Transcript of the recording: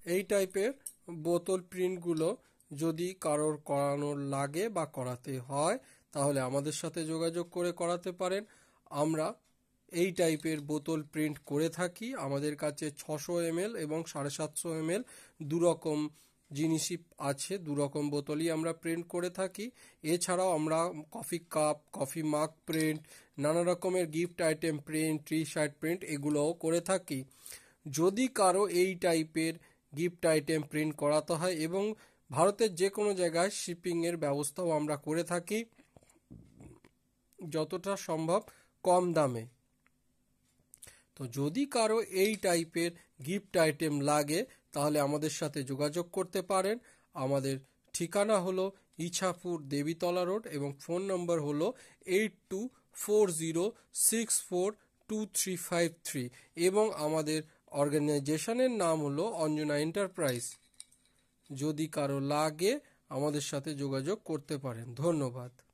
এই টাইপের বোতল প্রিন্টগুলো যদি কারোর করানোর লাগে বা করাতে হয় তাহলে আমাদের সাথে যোগাযোগ করে করাতে পারেন। আমরা এই টাইপের বোতল প্রিন্ট করে থাকি। আমাদের কাছে 600 ml এবং 750 ml দুরকম জিনিসই আছে, দুরকম বোতলই আমরা প্রিন্ট করে থাকি। এছাড়াও আমরা কফি কাপ, কফি মাগ প্রিন্ট, নানা রকমের gift item print, T shirt print এগুলোও করে থাকি। যদি কারো এই টাইপের গিফট আইটেম প্রিন্ট করাতে হয় এবং ভারতের যে কোনো জায়গায় শিপিংয়ের ব্যবস্থাও আমরা করে থাকি যতটা সম্ভব কম দামে। তো যদি কারো এই টাইপের গিফট আইটেম লাগে তাহলে আমাদের সাথে যোগাযোগ করতে পারেন। আমাদের ঠিকানা হলো ইছাপুর দেবীতলা রোড এবং ফোন নম্বর হলো 8240642353 এবং আমাদের অর্গানাইজেশনের নাম হলো অঞ্জনা এন্টারপ্রাইজ। যদি কারো লাগে আমাদের সাথে যোগাযোগ করতে পারেন। ধন্যবাদ।